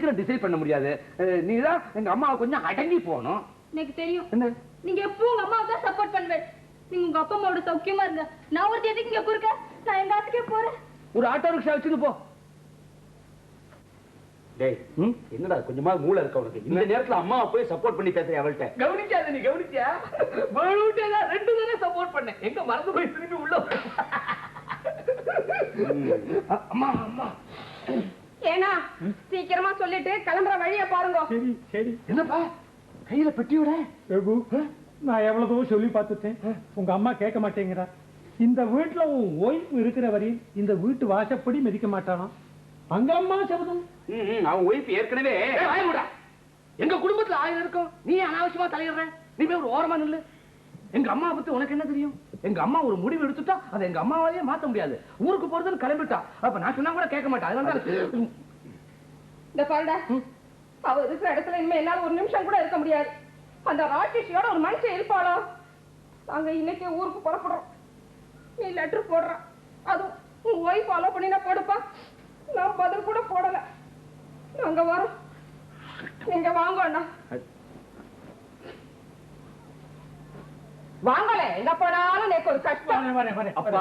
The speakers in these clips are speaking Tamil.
சீக்கிரம் டிசைட் பண்ண முடியாது. நீதான் எங்க அம்மாவை கொஞ்சம் அடங்கி போகணும். எனக்கு தெரியும். என்ன? நீங்க எப்பவும் உங்க அம்மாவை தான் சப்போர்ட் பண்ணுவேன். நீங்க உங்க அப்பா அம்மாவோட சௌக்கியமா இருங்க. நான் ஒரு தேதிக்கு இங்க குறுக்க நான் எங்க ஆத்துக்கே போறேன். ஒரு ஆட்டோ ரிக்ஷா வச்சுட்டு போ. டேய், என்னடா கொஞ்சமா மூளை இருக்க உனக்கு? இந்த நேரத்துல அம்மாவை போய் சப்போர்ட் பண்ணி பேசுறேன் அவள்கிட்ட. கவனிக்காத நீ, கவனிச்சியா? வேணுட்டேதான் 2 தானே சப்போர்ட் பண்ணேன். எங்க மறந்து போய் திரும்பி உள்ள. அம்மா அம்மா ஏனா சீக்கிரமா சொல்லிட்டு கிளம்புற வழியை பாருங்க. சரி சரி. என்னப்பா கையில பெட்டியோட? ரகு, நான் எவ்வளவோ சொல்லி பார்த்துட்டேன். உங்க அம்மா கேட்க மாட்டேங்கிறா. இந்த வீட்டுல உன் ஒய்ஃப் இருக்கிற வரையும் இந்த வீட்டு வாசப்படி மிதிக்க மாட்டானா? அங்க அம்மா சபதம். அவன் ஒய்ஃப் ஏற்கனவே. எங்க குடும்பத்துல 1000 இருக்கும். நீ அனாவசியமா தலையிடுற. நீ போய் ஒரு ஓரமா நில்லு. எங்க அம்மா பத்தி உனக்கு என்ன தெரியும்? எங்க அம்மா ஒரு முடிவு எடுத்துட்டா அதை எங்க அம்மாவாலேயே மாத்த முடியாது. ஊருக்கு போறதுன்னு கிளம்பிட்டா. அப்ப நான் சொன்னா கூட கேட்க மாட்டேன். அதனால இந்த பாருடா, அவ இருக்கிற இடத்துல இனிமே என்னால ஒரு நிமிஷம் கூட இருக்க முடியாது. அந்த ராட்சசியோட ஒரு மனுஷன் இருப்பாளோ? நாங்க இன்னைக்கு ஊருக்கு புறப்படுறோம். நீ லெட்டர் போடுறான். அதுவும் உன் ஒய்ஃப் ஃபாலோ பண்ணி நான் போடுப்பா. நான் பதில் கூட போடல. நாங்க வரோம். நீங்க வாங்க அண்ணா. வாங்கல, எங்க போனாலும் எனக்கு ஒரு கஷ்டம். அப்பா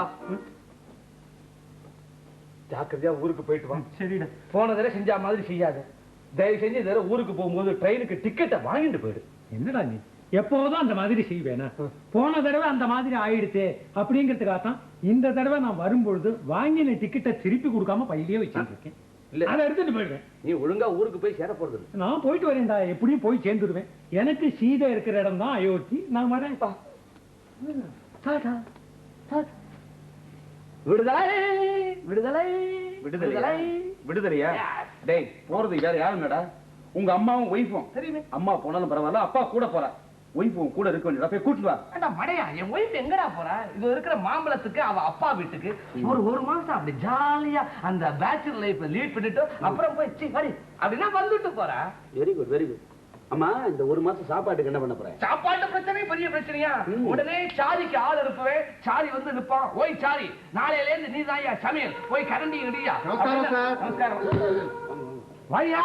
ஜாக்கிரதையா ஊருக்கு போயிட்டு வா. சரிடா. போன தடவை செஞ்ச மாதிரி செய்யாத. தயவு செஞ்சு இந்த தடவை ஊருக்கு போகும்போது ட்ரெயினுக்கு டிக்கெட்டை வாங்கிட்டு போயிடு. என்னடா நீ எப்போதும் அந்த மாதிரி செய்வேனா? போன தடவை அந்த மாதிரி ஆயிடுச்சே அப்படிங்கிறதுக்காகத்தான் இந்த தடவை நான் வரும்பொழுது வாங்கின டிக்கெட்டை திருப்பி கொடுக்காம பையிலேயே வச்சிருக்கேன். அதை எடுத்துட்டு போயிடுவேன். நீ ஒழுங்கா ஊருக்கு போய் சேர போறது. நான் போயிட்டு வரேன்டா. எப்படியும் போய் சேர்ந்துருவேன். எனக்கு சீதை இருக்கிற இடம் தான் அயோத்தி. நான் வரேன். விடுதலை விடுதலை விடுதலை விடுதலையா? டேய், போறது வேற யாருங்கடா? உங்க அம்மாவும் ஒய்ஃபும். தெரியுமே. அம்மா போனாலும் பரவாயில்ல, அப்பா கூட போறா. ஒய்ஃபும் கூட இருக்க வேண்டியதா? போய் கூட்டிட்டு வா. மடையா, என் ஒய்ஃப் எங்கடா போறா? இது இருக்கிற மாம்பழத்துக்கு அவ அப்பா வீட்டுக்கு ஒரு மாசம் அப்படி ஜாலியா அந்த பேச்சுலர் லைஃப் லீட் பண்ணிட்டு அப்புறம் போய் அப்படின்னா வந்துட்டு போறா. Very good, very good. அம்மா, இந்த ஒரு மாசம் சாப்பாட்டுக்கு என்ன பண்ண போறேன்? சாப்பாட்டு பிரச்சனை பெரிய பிரச்சனையா? உடனே சாரிக்கு ஆள் அனுப்புவே. சாரி வந்து நிப்பான். ஓய் சாரி, நாளையில இருந்து நீ தாயா சமையல். போய் கரண்டி இடியா. நமஸ்காரம். வாயா,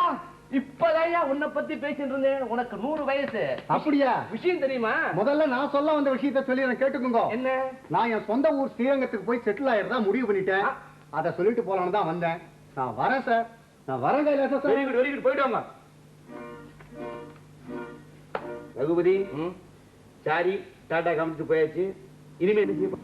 இப்பதாயா உன்னை பத்தி பேசிட்டு இருந்தேன். உனக்கு 100 வயசு. அப்படியா? விஷயம் தெரியுமா? முதல்ல நான் சொல்ல வந்த விஷயத்தை சொல்லி எனக்கு கேட்டுக்குங்க. என்ன? நான் என் சொந்த ஊர் ஸ்ரீரங்கத்துக்கு போய் செட்டில் ஆயிடுறதா முடிவு பண்ணிட்டேன். அதை சொல்லிட்டு போலான்னு தான் வந்தேன். நான் வரேன் சார். நான் வரேன் Kailasam sir. Very good, very good. போயிட்டு வாங்க. ரகுபதி, சாரி டாடா காமிச்சிட்டு போயாச்சு. இனிமே என்ன செய்ய?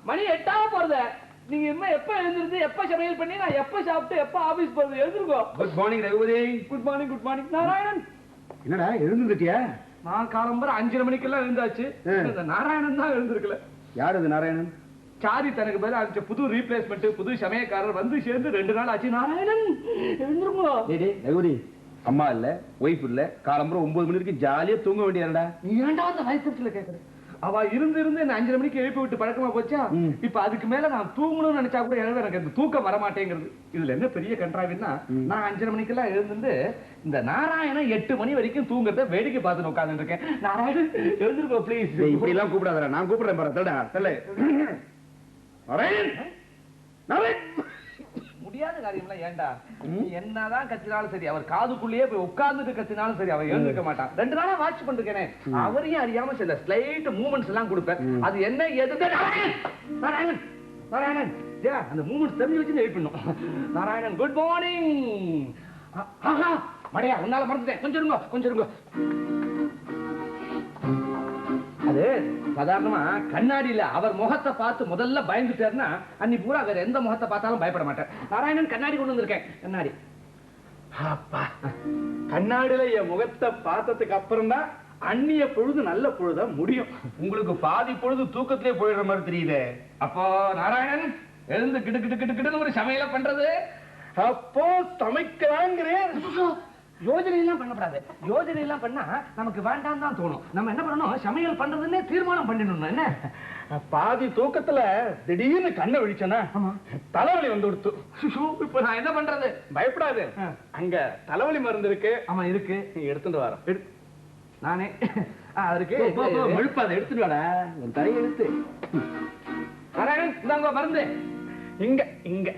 மணி 8 போறது. நீங்க எப்ப எழுந்திருந்து எப்ப சமையல் பண்ணி நான் எப்ப சாப்பிட்டு எப்ப ஆபீஸ் போறது? எழுந்திருக்கோ. Good morning Raghupathi. Good morning, good morning. Narayanan, என்னடா எழுந்துட்டியா? நான் காலம்பர 5:30 மணிக்கெல்லாம் எழுந்தாச்சு. இந்த நாராயணன் தான் எழுந்திருக்கல. யார் இது நாராயணன்? சாரி தனக்கு பதில் அடிச்ச புது ரீப்ளேஸ்மெண்ட், புது சமயக்காரர் வந்து சேர்ந்து 2 நாள் ஆச்சு. நாராயணன் எழுந்திருக்கோ. ரகுபதி, அம்மா இல்ல, ஒய்ஃப் இல்ல, காலம்பர 9 மணி வரைக்கும் ஜாலியா தூங்க வேண்டியதுடா. நீ ஏன்டா அந்த வயசுல கேக்குற? அவ இருந்து 5:30 மணிக்கு எழுப்பி விட்டு பழக்கமா போச்சா? இப்ப அதுக்கு மேல நான் தூங்கணும்னு நினைச்சா கூட எனக்கு அந்த தூக்கம் வர மாட்டேங்கிறது. இதுல என்ன பெரிய கன்றாவின்னா, நான் 5:30 மணிக்கெல்லாம் எழுந்து இந்த நாராயணன் 8 மணி வரைக்கும் தூங்குறத வேடிக்கை பார்த்துட்டு உட்கார்ந்து இருக்கேன். நாராயணன் எழுந்திருக்கோ ப்ளீஸ். இப்படி எல்லாம் கூப்பிடாத, நான் கூப்பிடுறேன் பாரு. முடியாத காரியம்லாம் ஏன்டா? என்னதான் கத்தினாலும் சரி, அவர் காதுக்குள்ளேயே போய் உட்கார்ந்துட்டு கத்தினாலும் சரி, அவர் எழுந்திருக்க மாட்டான். 2 நாளா வாட்ச் பண்ணிருக்கேனே, அவரையும் அறியாம சில ஸ்லைட் மூவ்மெண்ட்ஸ் எல்லாம் கொடுப்பேன். அது என்ன எது? நாராயணன், நாராயணன், அந்த மூவ்மெண்ட்ஸ் தெரிஞ்சு வச்சு வெயிட் பண்ணும். Narayanan, good morning. மடையா, உன்னால மறந்துட்டேன். கொஞ்சம் இருங்க, கொஞ்சம் இருங்க. அது சாதாரணமா கண்ணாடியில அவர் முகத்தை பார்த்து முதல்ல பயந்துட்டாருன்னா அன்னி பூரா வேற எந்த முகத்தை பார்த்தாலும் பயப்பட மாட்டேன். நாராயணன், கண்ணாடி கொண்டு வந்திருக்கேன். கண்ணாடி. கண்ணாடியில என் முகத்தை பார்த்ததுக்கு அப்புறம் தான் அந்நிய பொழுது நல்ல பொழுதா முடியும். உங்களுக்கு பாதி பொழுது தூக்கத்திலே போயிடுற மாதிரி தெரியுது. அப்போ நாராயணன், எழுந்து கிட்டு கிட்டு கிட்டு கிட்டுன்னு ஒரு சமையல பண்றது. அப்போ சமைக்கலாங்கிறேன். யோஜனை எல்லாம் பண்ணக்கூடாது. யோஜனை எல்லாம் பண்ணா நமக்கு வேண்டாம் தான் தோணும். நம்ம என்ன பண்ணணும், சமையல் பண்றதுன்னே தீர்மானம் பண்ணிடணும். என்ன பாதி தூக்கத்துல திடீர்னு கண்ணை விழிச்சனா தலைவலி வந்து கொடுத்து. இப்ப நான் என்ன பண்றது? பயப்படாது, அங்க தலைவலி மருந்து இருக்கு. ஆமா இருக்கு, நீ எடுத்துட்டு வர. நானே அதுக்கு வெளுப்பாத எடுத்துட்டு வாடா. உன் தலை எடுத்து இந்தாங்க மருந்து. இங்க இங்க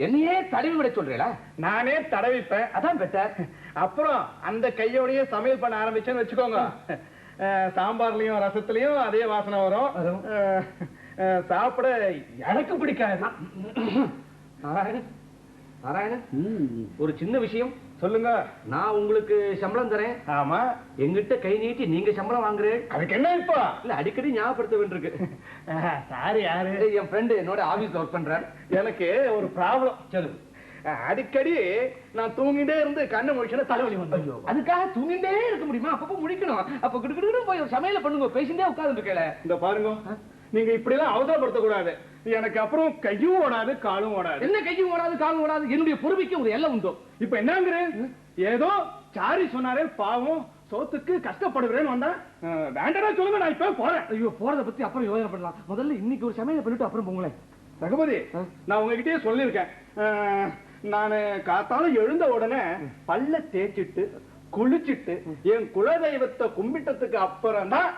என்னையே தடவி விட சொல்றீங்களா? நானே தடவிப்பேன், அதான் பெட்டர். அப்புறம் அந்த கையோடயே சமையல் பண்ண ஆரம்பிச்சேன்னு வச்சுக்கோங்க, சாம்பார்லயும் ரசத்துலயும் அதே வாசனை வரும். சாப்பிட எனக்கு பிடிக்காது. நாராயணன், ஒரு சின்ன விஷயம் சொல்லுங்க. நான் உங்களுக்கு சம்பளம் தரேன். ஆமா, எங்கிட்ட கை நீட்டி நீங்க சம்பளம் வாங்குறேன். அதுக்கு என்ன இப்போ? இல்ல, அடிக்கடி ஞாபகப்படுத்த வேண்டியிருக்கு. சாரி, யாரு? என் ஃப்ரெண்டு என்னோட ஆபீஸ்ல ஒர்க் பண்றேன். எனக்கு ஒரு ப்ராப்ளம். சொல்லு. அடிக்கடி நான் தூங்கிட்டே இருந்து கண்ணு முடிச்சுன்னா தலைவலி வந்து. அதுக்காக தூங்கிட்டே இருக்க முடியுமா? அப்பப்போ முடிக்கணும். அப்ப கிட்டு போய் ஒரு சமையல பண்ணுங்க, பேசிட்டே உட்கார்ந்து இருக்கல. இந்த பாருங்க, நீங்க இப்படி எல்லாம் அவசரப்படுத்த கூடாது. எனக்கு அப்புறம் கையும் ஓடாது காலும் ஓடாது. என்ன கையும் ஓடாது காலும் ஓடாது? என்னுடைய பொறுமைக்கு ஒரு எல்லை உண்டோ? இப்ப என்னங்கிறேன்? ஏதோ சாரி சொன்னாரே, பாவம் சோத்துக்கு கஷ்டப்படுகிறேன்னு வந்தா வேண்டாம் சொல்லுங்க, நான் இப்ப போறேன். ஐயோ, போறத பத்தி அப்புறம் யோசனை பண்ணலாம். முதல்ல இன்னைக்கு ஒரு சமையல பண்ணிட்டு அப்புறம் போங்களேன். ரகுபதி, நான் உங்ககிட்டயே சொல்லியிருக்கேன், நானு காத்தால எழுந்த உடனே பல்ல தேய்ச்சிட்டு குளிச்சிட்டு என் குலதெய்வத்தை கும்பிட்டதுக்கு அப்புறம் தான்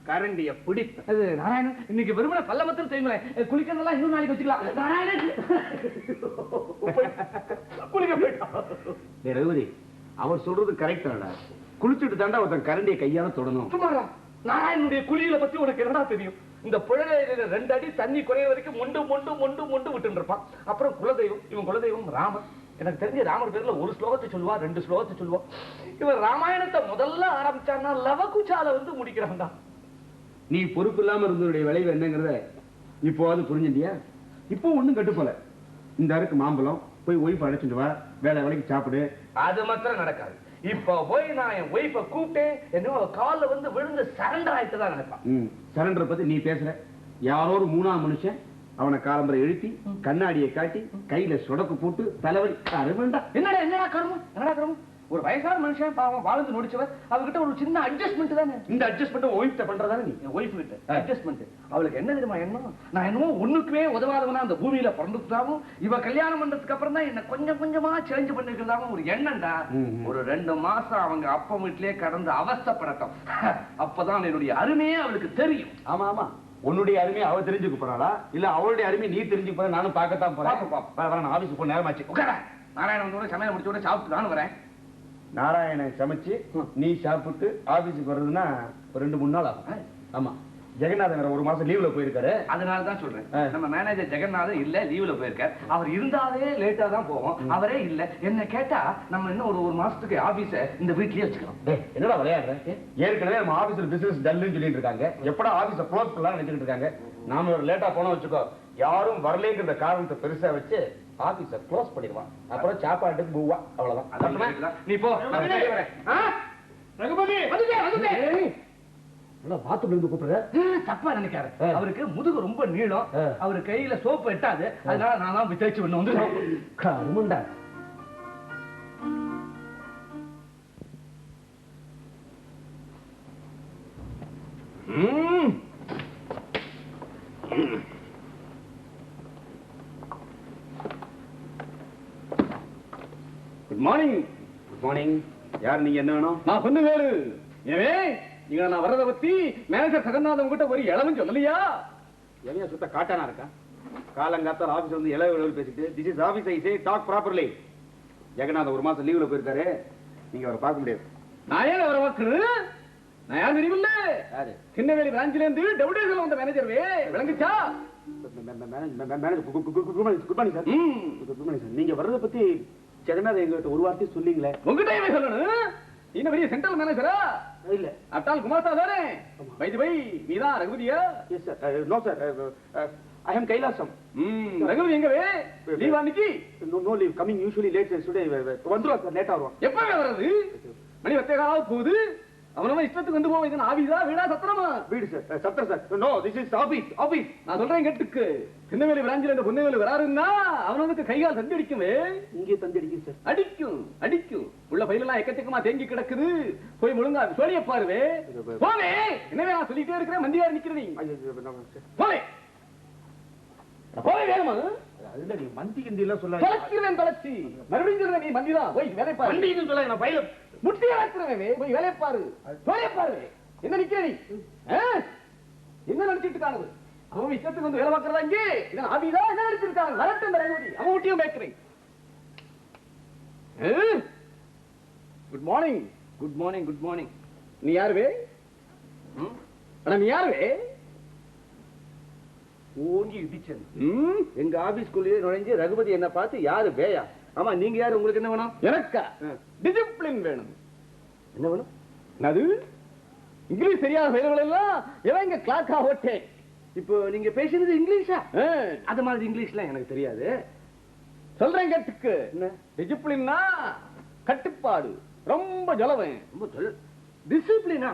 கரண்டிய பிடிப்பேன். அது நாராயணன், இன்னைக்கு வெறுமனே பல்ல மாத்திரம் செய்யுங்களேன். குளிக்கிறதெல்லாம் இன்னும் நாளைக்கு வச்சுக்கலாம். நாராயணன் குளிக்க போயிட்டான். ரகுபதி, அவர் சொல்றது கரெக்ட். குளிச்சுட்டு தாண்டா ஒருத்தன் கரண்டிய கையால தொடணும். சும்மாடா, நாராயணனுடைய குளியில பத்தி உனக்கு என்னடா தெரியும்? இந்த புழலையில 2 அடி தண்ணி குறைய வரைக்கும் மொண்டு மொண்டு மொண்டு மொண்டு விட்டு இருப்பான். அப்புறம் குலதெய்வம், இவன் குலதெய்வம் ராமர். எனக்கு தெரிஞ்ச ராமர் பேர்ல ஒரு ஸ்லோகத்தை சொல்லுவா, 2 ஸ்லோகத்தை சொல்லுவா. இவன் ராமாயணத்தை முதல்ல ஆரம்பிச்சான்னா லவகுச்சால வந்து முடிக்கிறான் தான். நீ பொறுப்பு இல்லாம இருந்ததுடைய விளைவு என்னங்கிறத இப்போவாது புரிஞ்சுட்டியா? இப்போ ஒண்ணும் கட்டு போல. இந்த அருக்கு மாம்பழம் போய் ஒய்ஃப் அழைச்சிட்டு வா, வேலை வேலைக்கு சாப்பிடு. அது மாத்திரம் நடக்காது. இப்ப போய் நான் என் ஒய்ஃபை கூப்பிட்டேன், என்ன கால்ல வந்து விழுந்து சரண்டர் ஆயிட்டு தான் நினைப்பான். சரண்டரை பத்தி நீ பேசுற. யாரோ ஒரு 3ஆம் மனுஷன் அவனை காலம்பரை எழுப்பி கண்ணாடியை காட்டி கையில சொடக்கு போட்டு தலைவலி அருமண்டா. என்னடா கருமம்? ஒரு வயசான மனுஷன் பாவம் வாழ்ந்து நொடிச்சவர், அவர்கிட்ட ஒரு சின்ன அட்ஜஸ்ட்மெண்ட் தானே. இந்த அட்ஜஸ்ட்மெண்ட் ஒய்ஃப்ட்ட பண்றதானே நீ? என் ஒய்ஃப் கிட்ட அட்ஜஸ்ட்மெண்ட். அவளுக்கு என்ன தெரியுமா எண்ணம்? நான் என்னமோ ஒண்ணுக்குமே உதவாதவனா அந்த பூமியில பிறந்துட்டாவும் இவ கல்யாணம் பண்றதுக்கு அப்புறம் தான் என்ன கொஞ்சம் கொஞ்சமா சேஞ்ச் பண்ணிருக்கிறதாவும் ஒரு எண்ணம்டா. ஒரு 2 மாசம் அவங்க அப்பா வீட்டிலேயே கடந்து அவஸ்தப்படட்டும். அப்பதான் என்னுடைய அருமையே அவளுக்கு தெரியும். ஆமா, உன்னுடைய அருமையை அவ தெரிஞ்சுக்க போறாளா, இல்ல அவளுடைய அருமையை நீ தெரிஞ்சுக்க போற? நானும் பார்க்கத்தான் போறேன். நான் ஆபீஸ் போய் நேரமாச்சு. உட்கார. நாராயணன் வந்து சமையல் முடிச்ச உடனே சாப்பிட்டு நானும் வரேன். நாராயணன் சமைச்சு நீ சாப்பிட்டு ஆபீஸுக்கு வர்றதுன்னா 2-3 நாள் ஆகும். ஆமா, ஜெகநாதன் 1 மாசம் லீவ்ல போயிருக்காரு. அதனால தான் சொல்றேன். நம்ம மேனேஜர் ஜெகநாதன் இல்ல, லீவ்ல போயிருக்காரு. அவர் இருந்தாலே லேட்டா தான் போவோம். அவரே இல்ல. என்ன கேட்டா நம்ம இன்னும் ஒரு மாசத்துக்கு ஆபீஸ இந்த வீட்லயே வச்சுக்கலாம். என்னடா விளையாடுற? ஏற்கனவே நம்ம ஆபீஸ்ல பிசினஸ் டல்லுன்னு சொல்லிட்டு இருக்காங்க. எப்படா ஆபீஸ க்ளோஸ் பண்ணலாம் நினைச்சிட்டு இருக்காங்க. நாம ஒரு லேட்டா போனோம் வச்சுக்கோ, யாரும் வரலங்கிற காரணத்தை பெருசா வச்சு ஆபீஸ க்ளோஸ் பண்ணிடுவான். அப்புறம் சாப்பாட்டுக்கு பூவா, அவ்வளவுதான். நீ போ. ரகுபதி, பாத்ரூம்ல இருந்து கூப்பிடுற? தப்பா நினைக்காரு. அவருக்கு முதுகு ரொம்ப நீளம், அவரு கையில சோப்பு எட்டாது. அதனால நான் தான் விசாரிச்சு வந்து கருமண்டா. Good morning. Good morning. யார் நீங்க? என்ன வேணும்? நான் சொன்ன வேறு. ஏவே, நீங்க நான் வர்றத பத்தி மேனேஜர் ஜெகநாதன் கிட்ட ஒரு இளவும் சொல்லலையா? எவையா சுத்த காட்டானா இருக்கா? காலங்காத்தால் ஆபீஸ் வந்து இளவு பேசிட்டு, this is office, I say talk properly. Jagannathan 1 மாசம் லீவ்ல போயிருக்காரு. நீங்க அவரை பார்க்க முடியாது. நான் ஏன் அவரை பார்க்கணும்? நான் யார் தெரியுமில்ல? யாரு? சின்னவேலி பிரான்ச்ல இருந்து டெபுடேஷன்ல வந்த மேனேஜர். விளங்குச்சா? Good morning sir. நீங்க வர்றத பத்தி ஜெகநாதன் எங்கிட்ட ஒரு வார்த்தை சொல்லிங்களே. உங்ககிட்ட சொல்லணும். என்ன பெரிய சென்ட்ரல் மேனேஜரா? இல்ல, அட்டால் குமாஸ்தா தானே? பை நீதான் ரகுபதியா? Yes sir. No sir, I am Kailasam. Raghupathi எங்கவே? லீவ் அன்னைக்கு? No leave, coming usually late today. வந்துருவா சார், லேட்டா வருவான். எப்பவே வர்றது? மணி 10 காலாவது போகுது. அவனவன் இஷ்டத்துக்கு வந்து போவோம். இது ஆபீஸா வீடா சத்திரமா? வீடு சார், சத்திரம் sir. No, this is office. Office. நான் சொல்றேன் கேட்டுக்கு. திருநெல்வேலி பிராஞ்சில் இந்த பொன்னைவேலு வராருன்னா அவனுக்கு கைகால் தந்தி அடிக்குமே. இங்கே தந்தி அடிக்கும் சார். அடிக்கும் அடிக்கும். உள்ள பயிலெல்லாம் எக்கச்சக்கமா தேங்கி கிடக்குது. போய் முழுங்கா சோழிய பாருவே. போவே. என்னவே நான் சொல்லிட்டே இருக்கிறேன், மந்தியார் நிக்கிறீ. போவே போவே வேணுமா? அதுல நீ மந்தி கிந்தி எல்லாம் சொல்லாத. தொலைக்கிறேன் தொலைச்சி. மறுபடியும் சொல்றேன், நீ மந்தி தான். போய் வேலை பாரு. மந்தின்னு சொல்லாத, நான் பையில முட்டியை வளர்க்கிறவே. போய் வேலை பாரு. சோழிய பாரு. என்ன நிக்கிற நீ? என்ன நினைச்சிட்டு காணுது? அவன் இஷ்டத்துக்கு வந்து வேலை பார்க்கறதா இங்கே? இதான் ஆபீஸா? என்ன நினைச்சிருக்காங்க? வரட்டும் ரகுபதி. அவன் ஊட்டியும் பேக்கிறேன். Good morning. Good morning. Good morning. நீ யாருவே? நீ யாருவே? ஓங்கி இடிச்சேன். எங்க ஆபீஸ்க்குள்ளேயே நுழைஞ்சு ரகுபதி என்ன பார்த்து யாரு வேயா? ஆமா, நீங்க யாரு? உங்களுக்கு என்ன வேணும்? எனக்கா டிசிப்ளின் வேணும். என்ன வேணும்? அது இங்கிலீஷ் தெரியாத பயிர்கள் எல்லாம் இவங்க கிளாக்கா ஓட்டேன். இப்போ நீங்க பேசுறது இங்கிலீஷா? அது மாதிரி இங்கிலீஷ்லாம் எனக்கு தெரியாது. சொல்றேன் கேட்டுக்கு. என்ன டிசிப்ளின்னா? கட்டுப்பாடு. ரொம்ப ஜலவன். ரொம்ப டிசிப்ளினா?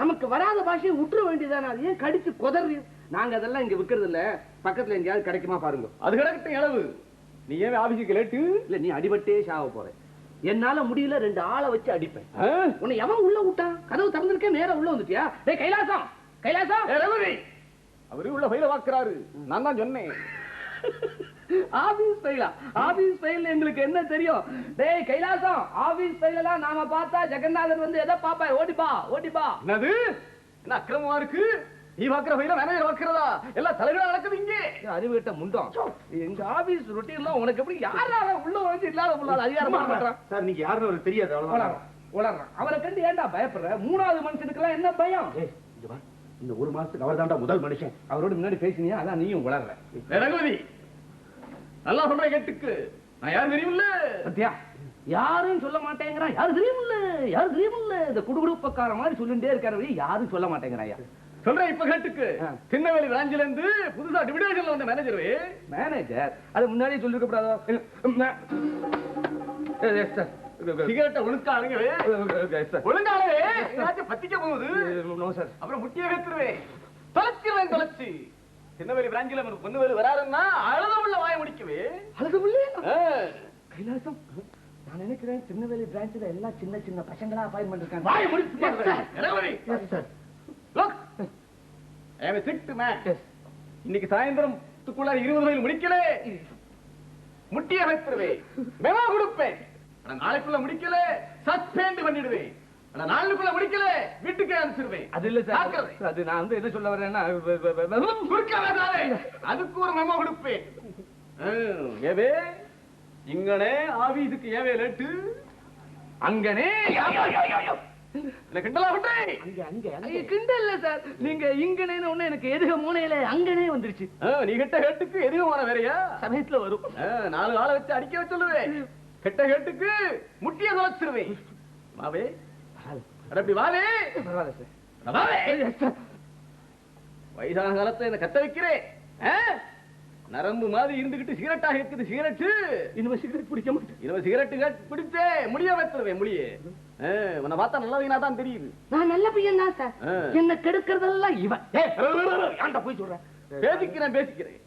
நமக்கு வராத பாஷையை விட்டுற வேண்டியதானே? அது ஏன் கடிச்சு கொதறி? நாங்க அதெல்லாம் இங்க விக்கிறது இல்ல. பக்கத்துல எங்கேயாவது கிடைக்குமா பாருங்க. அது கிடக்கட்டும் இளவு. நீ ஏன் ஆபீஸுக்கு லேட்டு? இல்ல, நீ அடிபட்டே சாவ போற. என்னால முடியல, 2 ஆளை வச்சு அடிப்பேன். உன்னை எவன் உள்ள விட்டான்? கதவு திறந்திருக்கே, நேரா உள்ள வந்துட்டியா? டேய் கைலாசம், கைலாசம். அவரு உள்ள பயில வாக்குறாரு. நான் தான் சொன்னேன். ஆபீஸ் ஃபைலா? ஆபீஸ் ஃபைல் எங்களுக்கு என்ன தெரியும்? டேய் கைலாசம், ஆபீஸ் ஃபைலெல்லாம் நாம பார்த்தா ஜெகநாதன் வந்து எதை பாப்பா? ஓடிப்பா ஓடிப்பா. என்னது? என்ன அக்கிரமமா இருக்கு? நீ வாக்குற பயில மேனேஜர் வாக்குறதா? எல்லாம் தலைவரா நடக்குது இங்கே. அறிவிட்ட முண்டம். எங்க ஆபீஸ் ரொட்டீன்லாம் உனக்கு எப்படி? யாரால உள்ள வந்து இல்லாத முள்ளாத அதிகாரம் பண்றான் சார், நீங்க யாருன்னு அவருக்கு தெரியாது. அவ்வளவுதான். உளறான். அவரை கண்டு ஏன்டா பயப்படுற? 3வது மனுஷனுக்கு என்ன பயம்? இந்த 1 மாசத்துக்கு அவர் தான்டா முதல் மனுஷன். அவரோட முன்னாடி பேசினியா? அதான் நீயும் உளர்ற. ரகுபதி, நல்லா சொல்றேன் கேட்டுக்கு. நான் யாரும் தெரியுமில்ல? சத்யா, யாரும் சொல்ல மாட்டேங்கிறான். யாரு தெரியுமில்ல? யாரு தெரியுமில்ல? இந்த குடுகுடுப்பக்கார மாதிரி சொல்லிட்டே இருக்காரு. யாரும் சொல்ல மாட்டேங்கிறாயா? சொல்றேன் இப்ப கேட்டுக்கு. திருநெல்வேலி பிராஞ்சில இருந்து புதுசா டிவிடேஷன்ல வந்த மேனேஜர். மேனேஜர் அது முன்னாடியே சொல்லிருக்க கூடாதோ? சிகரெட்டை ஒழுக்காளுங்க. ஒழுங்காலே ஏதாச்சும் பத்திக்க போகுது. அப்புறம் முட்டியை வைத்துருவேன். தொலைச்சிருவேன் தொலைச்சி. திருநெல்வேலி பிராஞ்சில பொண்ணுவேலு வராருன்னா அழுத உள்ள வாய முடிக்கவே. அழுது உள்ளே கைலாசம். நான் நினைக்கிறேன் திருநெல்வேலி பிரான்ச்ல எல்லாம் சின்ன சின்ன பசங்களா அப்பாயின்மெண்ட் இருக்காங்க. வாய முடிச்சு. Look, I am a strict man. இன்னைக்கு சாயந்தரத்துக்குள்ள 20 மைல் முடிக்கல, முட்டியை வைத்துருவேன். மெமோ கொடுப்பேன். நாளைக்குள்ள முடிக்கல, சஸ்பெண்ட் பண்ணிடுவேன். நாளைக்குள்ள முடிக்கல, வீட்டுக்கே அனுப்பிச்சிருவேன். அது இல்ல சார், அது நான் வந்து என்ன சொல்ல வரேன்னா, அதுக்கு ஒரு மெமோ கொடுப்பேன். ஏவே இங்கனே ஆபீஸுக்கு ஏவே லேட்டு? அங்கனே கிண்டலா விட்டேன். கிண்டல் இல்ல சார், நீங்க இங்கனேன்னு ஒண்ணு எனக்கு எதுக மூனையில அங்கனே வந்துருச்சு. நீ கிட்ட கேட்டுக்கு எதுவும் வேறையா சமயத்துல வரும். 4 ஆளை வச்சு அடிக்க சொல்லுவேன். கெட்ட கேட்டுக்கு முட்டிய தொலைச்சிருவேன். வாவே அப்படி வாவே. பரவாயில்ல சார். வயசான காலத்துல என்ன கத்த வைக்கிறேன். நரம்பு மாதிரி இருந்துகிட்டு சிகரெட்டா இருக்குது. சிகரெட்டு இனிமே சிகரெட் பிடிக்க மாட்டேன். இனிமே சிகரெட்டு பிடிச்சே முடிய வைத்துருவேன். முடிய உன்னை பார்த்தா நல்ல பையனா தான் தெரியுது. நான் நல்ல பையன் தான் சார். என்ன கெடுக்கிறதெல்லாம் இவன். ஏன்டா போய் சொல்றேன்? பேசிக்கிறேன்.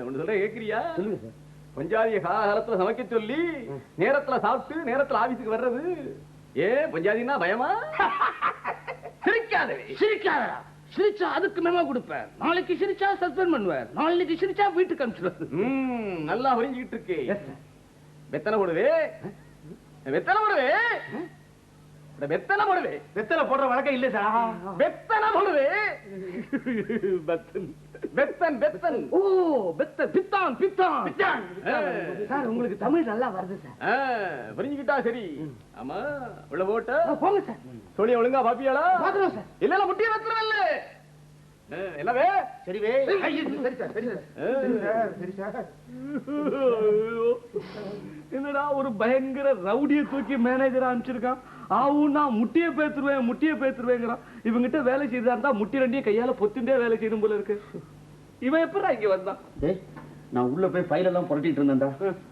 ஒண்ணு சொல்ற கேக்குறியா? சொல்லுங்க சார். பஞ்சாதிய காலத்துல சமைக்க சொல்லி நேரத்துல சாப்பிட்டு நேரத்துல ஆபீஸுக்கு வர்றது. பஞ்சாதினா பயமா? சிரிக்காதே. சிரிக்காதா? சிரிச்சா அதுக்கு மெமோ கொடுப்பேன். நாளைக்கு சிரிச்சா சஸ்பெண்ட் பண்ணுவார். நாளைக்கு சிரிச்சா வீட்டுக்கு அனுப்பிச்சுடுவார். நல்லா புரிஞ்சுக்கிட்டு இருக்கே. வெத்தனை போடுவே. வெத்தனை போடுவே. வெத்தனை போடுவே. வெத்தலை போடுற வழக்கம் இல்ல சார். வெத்தனை போடுவே. வெத்தன். ஓ வெத்தன். பித்தான். சார் உங்களுக்கு தமிழ் நல்லா வருது சார். புரிஞ்சுக்கிட்டா சரி. ஆமா உள்ள போட்ட போங்க சார். சொல்லி ஒழுங்கா பாப்பியாளா? பாக்குறோம் சார். இல்ல முட்டிய வெத்தனல்ல. என்னவே? சரிவே. சரி சார். என்னடா ஒரு பயங்கர ரவுடியை தூக்கி மேனேஜரா அனுப்பிச்சிருக்கான். ஆவுன்னா முட்டியை பேத்துருவேங்கிறான். இவங்கிட்ட வேலை செய்தா இருந்தா முட்டி 2 கையால பொத்திண்டே வேலை செய்யணும் போல இருக்கு. இவன் எப்படா இங்க வந்தான்? நான் உள்ள போய் ஃபைல் எல்லாம் புரட்டிட்டு இருந்தேன்டா.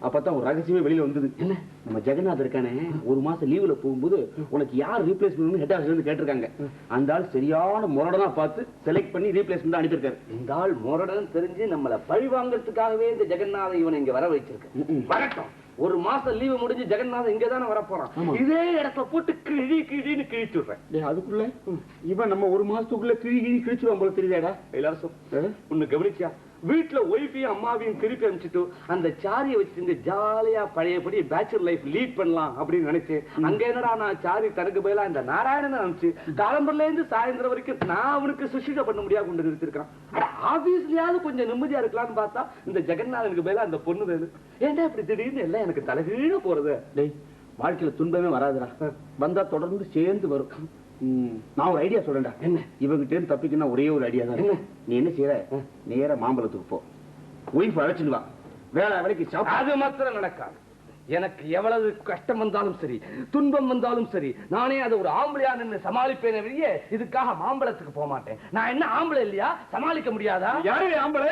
அப்பதான் ஒரு ரகசியமே வெளியில வந்தது. என்ன நம்ம ஜெகநாத் இருக்கானே, ஒரு மாசம் லீவுல போகும்போது உனக்கு யார் ரீப்ளேஸ் பண்ணணும்னு ஹெட் ஆஃபீஸ்ல இருந்து கேட்டிருக்காங்க. அந்த ஆள் சரியான முரடனா பார்த்து செலக்ட் பண்ணி ரீப்ளேஸ்மெண்ட் அனுப்பியிருக்காரு. இந்த ஆள் முரடன் தெரிஞ்சு நம்மள பழி வாங்கறதுக்காகவே இந்த ஜெகநாதன் இவனை இங்க வர வச்சிருக்கு. வரட்டும். ஒரு மாசம் லீவு முடிஞ்சு ஜெகநாதன் இங்க தானே வர போறான். இதே இடத்துல போட்டு கிழின்னு கிழிச்சுடுறேன். அதுக்குள்ள இவன் நம்ம ஒரு மாசத்துக்குள்ள கிழிச்சுவான் போல தெரியுதாடா. எல்லாரும் ஒண்ணு கவனிச்சியா, வீட்டுல ஒய்ஃபையும் அம்மாவையும் திருப்பி அனுப்பிச்சுட்டு அந்த சாரியை வச்சுட்டு ஜாலியா பழையபடி பேச்சுலர் லைஃப் லீட் பண்ணலாம் அப்படின்னு நினைச்சு, அங்க என்னடா நான் சாரி தனக்கு பதிலா இந்த நாராயணன் அனுப்பிச்சு காலம்பரில இருந்து சாயந்தரம் வரைக்கும் நான் அவனுக்கு சுஷிஷா பண்ண முடியாது கொண்டு நிறுத்திருக்கான். ஆபீஸ்லயாவது கொஞ்சம் நிம்மதியா இருக்கலாம்னு பார்த்தா இந்த ஜெகநாதனுக்கு பதிலா அந்த பொண்ணு வேணும். ஏன்டா இப்படி திடீர்னு எல்லாம் எனக்கு தலைகீழ போறது? டேய், வாழ்க்கையில துன்பமே வராதுடா, வந்தா தொடர்ந்து சேர்ந்து வரும். நான் ஒரு ஐடியா சொல்றேன்டா. என்ன? இவங்கிட்ட இருந்து தப்பிக்கணும் ஒரே ஒரு ஐடியா தான். நீ என்ன செய்யற, நேரா மாம்பழத்துக்கு போ, ஒய்ஃப் அழைச்சிட்டு வா, வேலைக்கு சாப்பிடு. அது மாத்திரம் நடக்காது. எனக்கு எவ்வளவு கஷ்டம் வந்தாலும் சரி, துன்பம் வந்தாலும் சரி, நானே அதை ஒரு ஆம்பளையா நின்று சமாளிப்பேனே வெளியே இதுக்காக மாம்பழத்துக்கு போக மாட்டேன். நான் என்ன ஆம்பளை இல்லையா? சமாளிக்க முடியாதா? யாரு ஆம்பளை?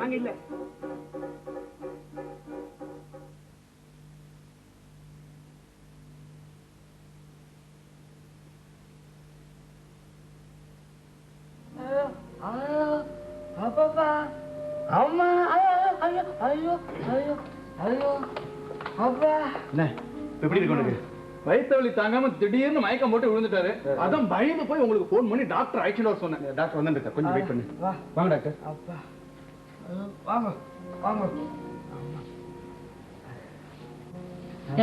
நாங்க இல்ல. அம்மா, ஐயோ ஐயோ ஐயோ ஐயோ அப்பா. என்ன எப்படி இருக்கு உனக்கு? வயிற்று வலி தாங்காம திடீர்னு மயக்கம் போட்டு விழுந்துட்டாரு. அதான் பயந்து போய் உங்களுக்கு போன் பண்ணி டாக்டர் அழைச்சிட்டு வர சொன்னேன். டாக்டர் வந்துட்டு கொஞ்சம் வெயிட் பண்ணு. வாங்க டாக்டர். அப்பா வாங்க வாங்க.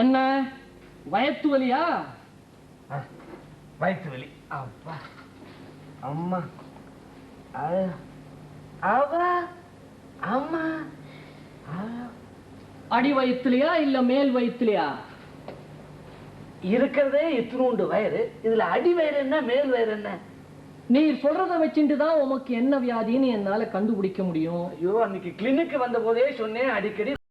என்ன வயிற்று வலியா? வயிற்று வலி. அப்பா அம்மா அவா அம்மா அடி வயிற்றுலையா இல்ல மேல் வயிற்றுலையா? இருக்கிறதே இத்தினூண்டு வயிறு, இதுல அடி வயிறு என்ன மேல் வயிறு என்ன? நீ சொல்றத வச்சுட்டு தான் உமக்கு என்ன வியாதின்னு என்னால கண்டுபிடிக்க முடியும். ஐயோ, அன்னைக்கு கிளினிக் வந்த போதே சொன்னேன், அடிக்கடி